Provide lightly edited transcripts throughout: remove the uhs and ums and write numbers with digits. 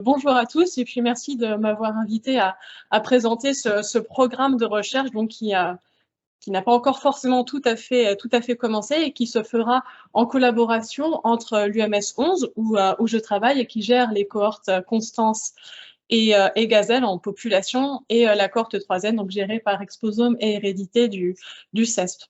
Bonjour à tous et puis merci de m'avoir invité à présenter ce programme de recherche donc, qui n'a pas encore forcément tout à fait commencé et qui se fera en collaboration entre l'UMS 11 où je travaille et qui gère les cohortes Constance et Gazelle en population et la cohorte 3N donc gérée par Exposome et Hérédité du CESP.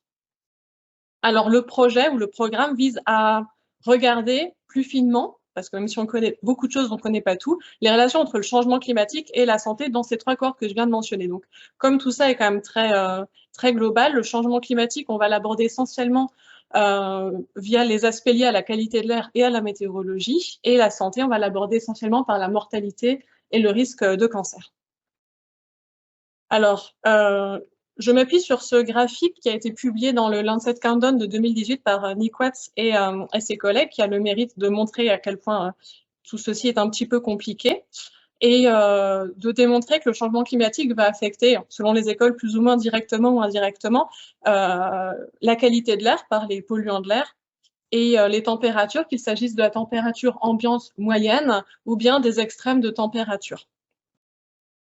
Alors le projet ou le programme vise à regarder plus finement, parce que même si on connaît beaucoup de choses, on ne connaît pas tout, les relations entre le changement climatique et la santé dans ces trois cohortes que je viens de mentionner. Donc, comme tout ça est quand même très global, le changement climatique, on va l'aborder essentiellement via les aspects liés à la qualité de l'air et à la météorologie, et la santé, on va l'aborder essentiellement par la mortalité et le risque de cancer. Alors, je m'appuie sur ce graphique qui a été publié dans le Lancet Countdown de 2018 par Nick Watts et ses collègues, qui a le mérite de montrer à quel point tout ceci est un petit peu compliqué et de démontrer que le changement climatique va affecter, selon les écoles, plus ou moins directement ou indirectement, la qualité de l'air par les polluants de l'air et les températures, qu'il s'agisse de la température ambiante moyenne ou bien des extrêmes de température.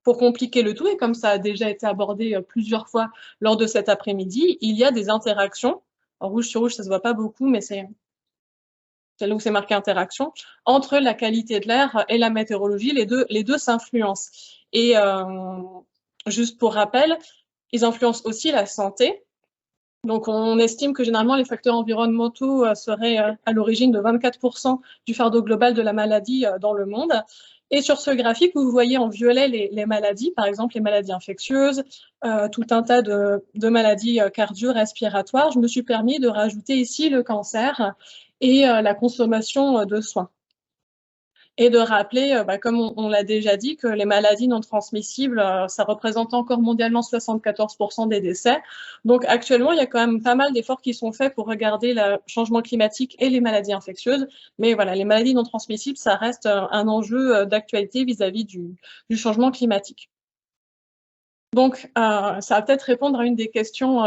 Pour compliquer le tout, et comme ça a déjà été abordé plusieurs fois lors de cet après-midi, il y a des interactions, en rouge sur rouge ça se voit pas beaucoup, mais c'est là où c'est marqué interaction, entre la qualité de l'air et la météorologie, les deux s'influencent. Et juste pour rappel, ils influencent aussi la santé. Donc on estime que généralement les facteurs environnementaux seraient à l'origine de 24% du fardeau global de la maladie dans le monde. Et sur ce graphique, vous voyez en violet les maladies, par exemple les maladies infectieuses, tout un tas de maladies cardio-respiratoires. Je me suis permis de rajouter ici le cancer et la consommation de soins. Et de rappeler, comme on l'a déjà dit, que les maladies non transmissibles, ça représente encore mondialement 74% des décès. Donc actuellement, il y a quand même pas mal d'efforts qui sont faits pour regarder le changement climatique et les maladies infectieuses. Mais voilà, les maladies non transmissibles, ça reste un enjeu d'actualité vis-à-vis du changement climatique. Donc, ça va peut-être répondre à une des questions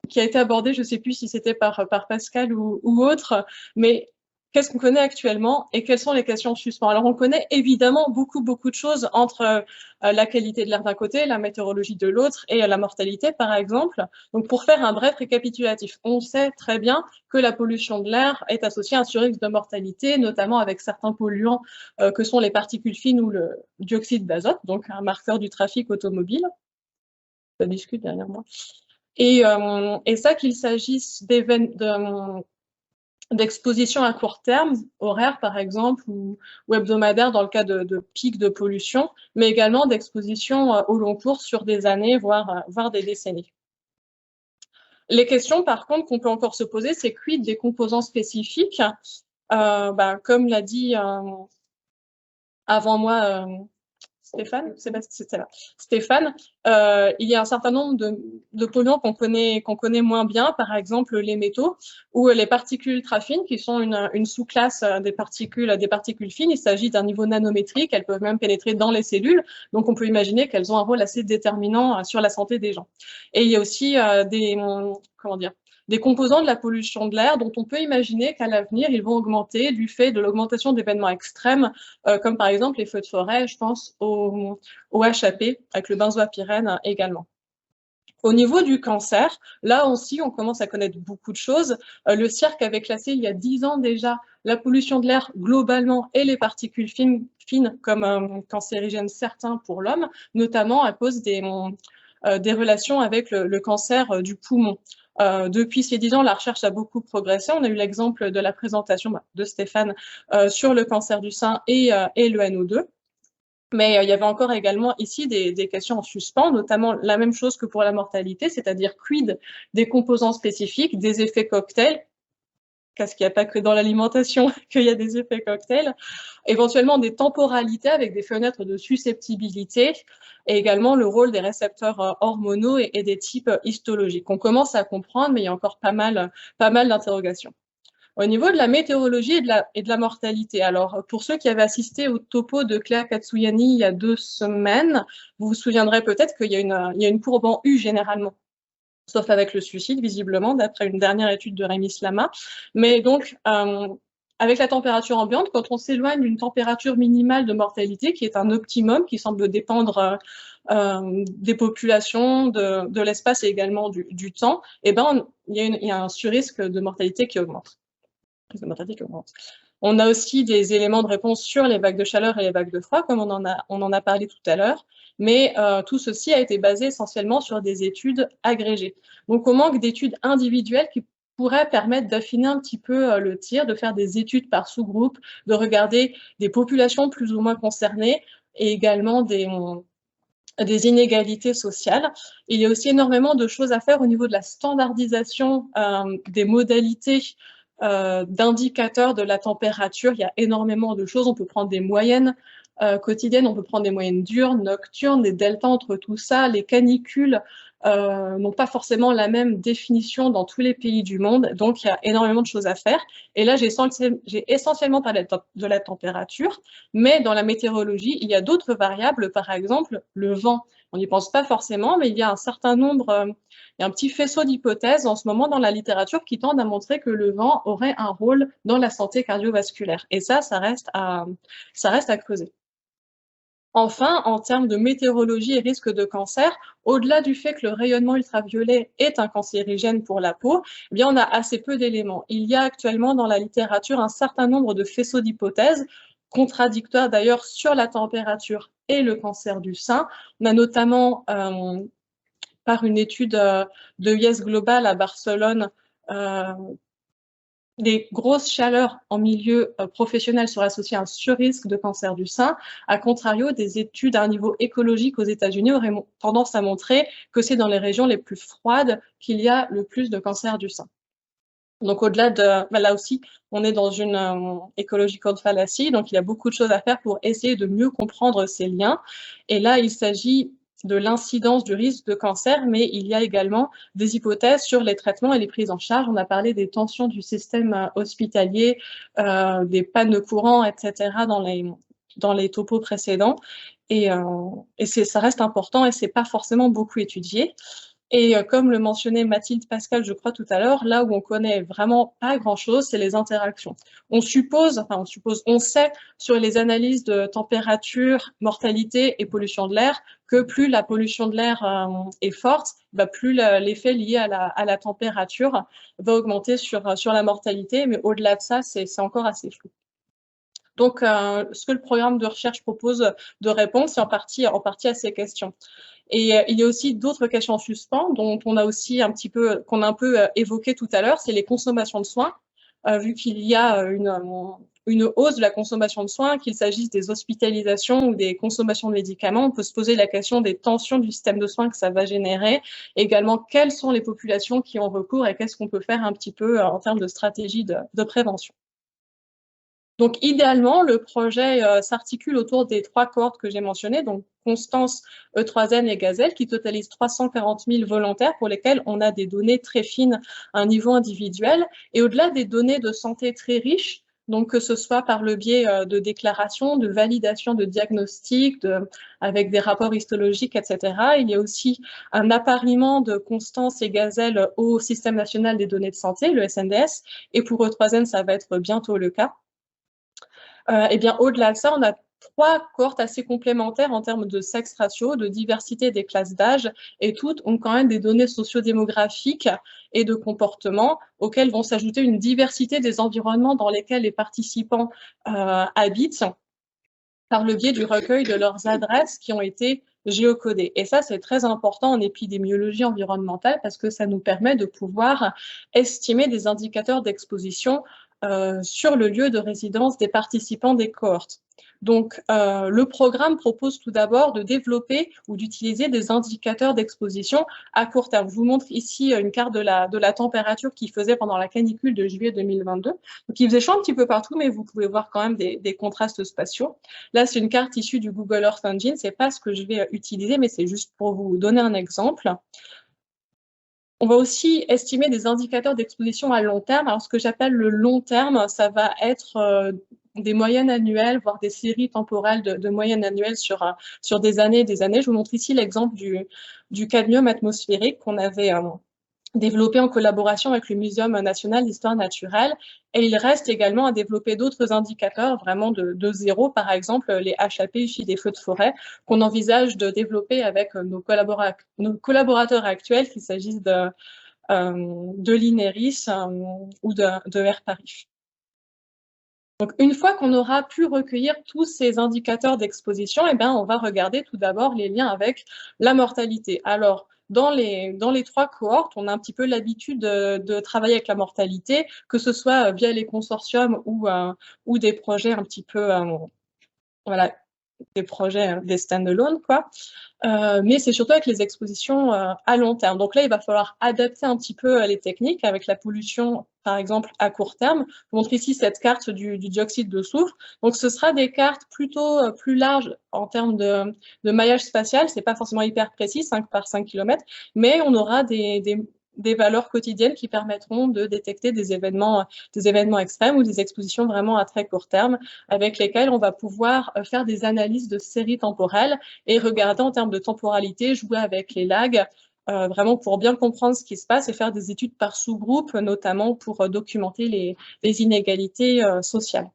qui a été abordée, je ne sais plus si c'était par Pascal ou autre, mais qu'est-ce qu'on connaît actuellement et quelles sont les questions en suspens? Alors, on connaît évidemment beaucoup de choses entre la qualité de l'air d'un côté, la météorologie de l'autre et la mortalité, par exemple. Donc, pour faire un bref récapitulatif, on sait très bien que la pollution de l'air est associée à un surrisque de mortalité, notamment avec certains polluants que sont les particules fines ou le dioxyde d'azote, donc un marqueur du trafic automobile. Ça discute derrière moi. Et ça, qu'il s'agisse d'exposition à court terme, horaire par exemple, ou hebdomadaire dans le cas de pics de pollution, mais également d'exposition au long cours sur des années, voire des décennies. Les questions, par contre, qu'on peut encore se poser, c'est quid des composants spécifiques. Comme l'a dit avant moi Stéphane, il y a un certain nombre de polluants qu'on connaît moins bien, par exemple les métaux ou les particules ultra fines, qui sont une sous-classe des particules fines. Il s'agit d'un niveau nanométrique, elles peuvent même pénétrer dans les cellules, donc on peut imaginer qu'elles ont un rôle assez déterminant sur la santé des gens. Et il y a aussi des composants de la pollution de l'air dont on peut imaginer qu'à l'avenir, ils vont augmenter du fait de l'augmentation d'événements extrêmes, comme par exemple les feux de forêt, je pense au HAP, avec le benzoapyrène également. Au niveau du cancer, là aussi, on commence à connaître beaucoup de choses. Le CIRC avait classé il y a 10 ans déjà la pollution de l'air globalement et les particules fines comme cancérigènes certains pour l'homme, notamment à cause des relations avec le cancer du poumon. Depuis ces 10 ans, la recherche a beaucoup progressé. On a eu l'exemple de la présentation de Stéphane sur le cancer du sein et le NO2. Mais il y avait encore également ici des questions en suspens, notamment la même chose que pour la mortalité, c'est-à-dire quid des composants spécifiques, des effets cocktails, parce qu'il n'y a pas que dans l'alimentation qu'il y a des effets cocktails, éventuellement des temporalités avec des fenêtres de susceptibilité, et également le rôle des récepteurs hormonaux et des types histologiques. On commence à comprendre, mais il y a encore pas mal d'interrogations. Au niveau de la météorologie et de la mortalité, alors pour ceux qui avaient assisté au topo de Cléa Katsuyani il y a 2 semaines, vous vous souviendrez peut-être qu'il y a une courbe en U généralement, sauf avec le suicide visiblement, d'après une dernière étude de Rémi Slama. Mais donc, avec la température ambiante, quand on s'éloigne d'une température minimale de mortalité, qui est un optimum, qui semble dépendre des populations, de l'espace et également du temps, eh ben, il y a un surrisque de mortalité qui augmente. On a aussi des éléments de réponse sur les vagues de chaleur et les vagues de froid, comme on en a parlé tout à l'heure, mais tout ceci a été basé essentiellement sur des études agrégées. Donc, on manque d'études individuelles qui pourraient permettre d'affiner un petit peu le tir, de faire des études par sous-groupe, de regarder des populations plus ou moins concernées et également des inégalités sociales. Il y a aussi énormément de choses à faire au niveau de la standardisation des modalités d'indicateurs de la température. Il y a énormément de choses. On peut prendre des moyennes quotidiennes, on peut prendre des moyennes diurnes, nocturnes, des deltas entre tout ça. Les canicules n'ont pas forcément la même définition dans tous les pays du monde, donc il y a énormément de choses à faire. Et là, j'ai essentiellement parlé de la température, mais dans la météorologie, il y a d'autres variables, par exemple le vent. On n'y pense pas forcément, mais il y a un certain nombre, il y a un petit faisceau d'hypothèses en ce moment dans la littérature qui tendent à montrer que le vent aurait un rôle dans la santé cardiovasculaire. Et ça reste à creuser. Enfin, en termes de météorologie et risque de cancer, au-delà du fait que le rayonnement ultraviolet est un cancérigène pour la peau, eh bien, on a assez peu d'éléments. Il y a actuellement dans la littérature un certain nombre de faisceaux d'hypothèses, contradictoires d'ailleurs sur la température et le cancer du sein. On a notamment, par une étude de Yes Global à Barcelone, les grosses chaleurs en milieu professionnel seraient associées à un surrisque de cancer du sein. A contrario, des études à un niveau écologique aux États-Unis auraient tendance à montrer que c'est dans les régions les plus froides qu'il y a le plus de cancer du sein. Donc, au-delà de, là aussi, on est dans une ecological fallacy, donc il y a beaucoup de choses à faire pour essayer de mieux comprendre ces liens. Et là, il s'agit de l'incidence du risque de cancer, mais il y a également des hypothèses sur les traitements et les prises en charge. On a parlé des tensions du système hospitalier, des pannes de courant, etc. dans les topos précédents. Et ça reste important et c'est pas forcément beaucoup étudié. Et comme le mentionnait Mathilde Pascal, je crois tout à l'heure, là où on connaît vraiment pas grand-chose, c'est les interactions. On sait sur les analyses de température, mortalité et pollution de l'air que plus la pollution de l'air est forte, plus l'effet lié à la température va augmenter sur la mortalité. Mais au-delà de ça, c'est encore assez flou. Donc, ce que le programme de recherche propose de répondre, c'est en partie à ces questions. Et il y a aussi d'autres questions en suspens dont on a aussi qu'on a un peu évoqué tout à l'heure, c'est les consommations de soins. Vu qu'il y a une hausse de la consommation de soins, qu'il s'agisse des hospitalisations ou des consommations de médicaments, on peut se poser la question des tensions du système de soins que ça va générer. Également, quelles sont les populations qui ont recours et qu'est-ce qu'on peut faire un petit peu en termes de stratégie de prévention. Donc, idéalement, le projet s'articule autour des 3 cohortes que j'ai mentionnées, donc Constance, E3N et Gazelle, qui totalisent 340 000 volontaires pour lesquels on a des données très fines à un niveau individuel. Et au-delà des données de santé très riches, donc que ce soit par le biais de déclarations, de validation de diagnostics, avec des rapports histologiques, etc., il y a aussi un appariement de Constance et Gazelle au Système national des données de santé, le SNDS, et pour E3N, ça va être bientôt le cas. Eh bien, au-delà de ça, on a 3 cohortes assez complémentaires en termes de sexe ratio, de diversité des classes d'âge, et toutes ont quand même des données sociodémographiques et de comportement auxquelles vont s'ajouter une diversité des environnements dans lesquels les participants habitent par le biais du recueil de leurs adresses qui ont été géocodées. Et ça, c'est très important en épidémiologie environnementale parce que ça nous permet de pouvoir estimer des indicateurs d'exposition sur le lieu de résidence des participants des cohortes. Donc, le programme propose tout d'abord de développer ou d'utiliser des indicateurs d'exposition à court terme. Je vous montre ici une carte de la température qu'il faisait pendant la canicule de juillet 2022. Donc, il faisait chaud un petit peu partout, mais vous pouvez voir quand même des contrastes spatiaux. Là, c'est une carte issue du Google Earth Engine. C'est pas ce que je vais utiliser, mais c'est juste pour vous donner un exemple. On va aussi estimer des indicateurs d'exposition à long terme. Alors, ce que j'appelle le long terme, ça va être des moyennes annuelles, voire des séries temporelles de moyennes annuelles sur des années et des années. Je vous montre ici l'exemple du cadmium atmosphérique qu'on avait développé en collaboration avec le Muséum national d'histoire naturelle. Et il reste également à développer d'autres indicateurs vraiment de zéro, par exemple les HAP issus des feux de forêt, qu'on envisage de développer avec nos collaborateurs actuels, qu'il s'agisse de l'INERIS ou de RPARIF. Donc, une fois qu'on aura pu recueillir tous ces indicateurs d'exposition, eh bien, on va regarder tout d'abord les liens avec la mortalité. Alors, dans les 3 cohortes, on a un petit peu l'habitude de travailler avec la mortalité, que ce soit via les consortiums ou des projets un petit peu, voilà, des projets, des stand-alone, quoi. Mais c'est surtout avec les expositions à long terme. Donc là, il va falloir adapter un petit peu les techniques avec la pollution, par exemple, à court terme. Je vous montre ici cette carte du dioxyde de soufre. Donc, ce sera des cartes plutôt plus larges en termes de maillage spatial. C'est pas forcément hyper précis, 5 par 5 km, mais on aura des valeurs quotidiennes qui permettront de détecter des événements extrêmes ou des expositions vraiment à très court terme, avec lesquelles on va pouvoir faire des analyses de séries temporelles et regarder en termes de temporalité, jouer avec les lags, vraiment pour bien comprendre ce qui se passe et faire des études par sous-groupe, notamment pour documenter les inégalités sociales.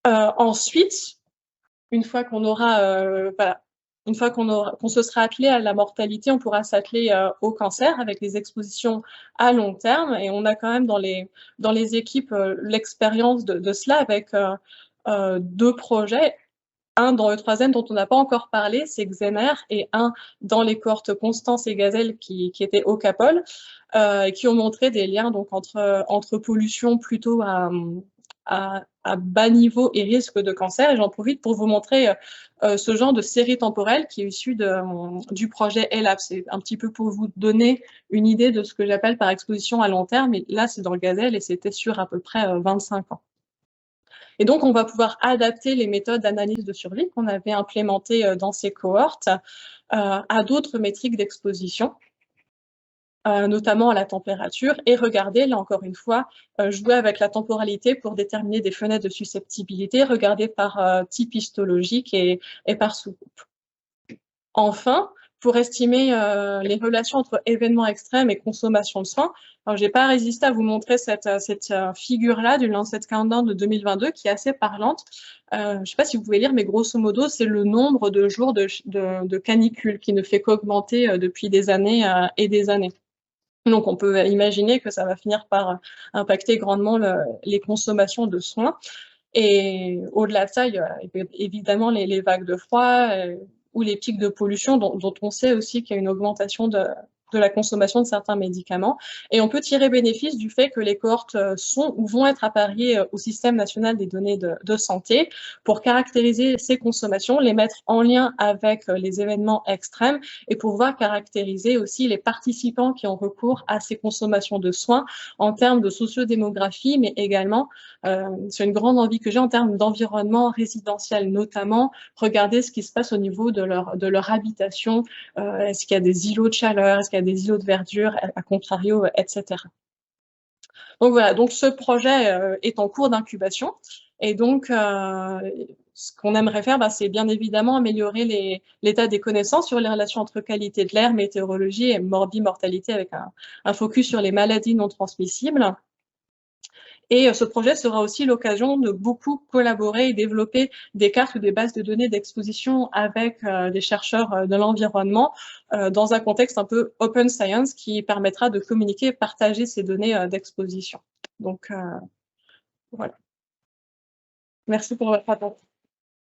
Ensuite, une fois qu'on aura, voilà, une fois qu'on se sera attelé à la mortalité, on pourra s'atteler au cancer avec des expositions à long terme. Et on a quand même dans les équipes l'expérience de cela avec 2 projets. Un dans le 3e dont on n'a pas encore parlé, c'est Xener, et un dans les cohortes Constance et Gazelle qui étaient au Capol, qui ont montré des liens donc entre pollution plutôt à bas niveau et risque de cancer. Et j'en profite pour vous montrer ce genre de série temporelle qui est issue du projet ELAB. C'est un petit peu pour vous donner une idée de ce que j'appelle par exposition à long terme. Et là, c'est dans le Gazelle et c'était sur à peu près 25 ans. Et donc, on va pouvoir adapter les méthodes d'analyse de survie qu'on avait implémentées dans ces cohortes à d'autres métriques d'exposition, notamment à la température, et regarder, là encore une fois, jouer avec la temporalité pour déterminer des fenêtres de susceptibilité, regarder par type histologique et par sous-groupe. Enfin, pour estimer les relations entre événements extrêmes et consommation de soins, je n'ai pas résisté à vous montrer cette figure-là du Lancet Countdown de 2022 qui est assez parlante. Je ne sais pas si vous pouvez lire, mais grosso modo, c'est le nombre de jours de canicule qui ne fait qu'augmenter depuis des années et des années. Donc, on peut imaginer que ça va finir par impacter grandement les consommations de soins. Et au-delà de ça, il y a évidemment les vagues de froid ou les pics de pollution dont on sait aussi qu'il y a une augmentation de la consommation de certains médicaments. Et on peut tirer bénéfice du fait que les cohortes sont ou vont être appariées au Système national des données de santé pour caractériser ces consommations, les mettre en lien avec les événements extrêmes et pouvoir caractériser aussi les participants qui ont recours à ces consommations de soins en termes de sociodémographie, mais également, c'est une grande envie que j'ai en termes d'environnement résidentiel, notamment regarder ce qui se passe au niveau de leur habitation, est-ce qu'il y a des îlots de chaleur, est-ce qu'il y a des îlots de verdure, à contrario, etc. Donc voilà, donc ce projet est en cours d'incubation et donc ce qu'on aimerait faire, c'est bien évidemment améliorer l'état des connaissances sur les relations entre qualité de l'air, météorologie et morbimortalité avec un focus sur les maladies non transmissibles. Et ce projet sera aussi l'occasion de beaucoup collaborer et développer des cartes ou des bases de données d'exposition avec des chercheurs de l'environnement dans un contexte un peu open science qui permettra de communiquer et partager ces données d'exposition. Donc, voilà. Merci pour votre attention.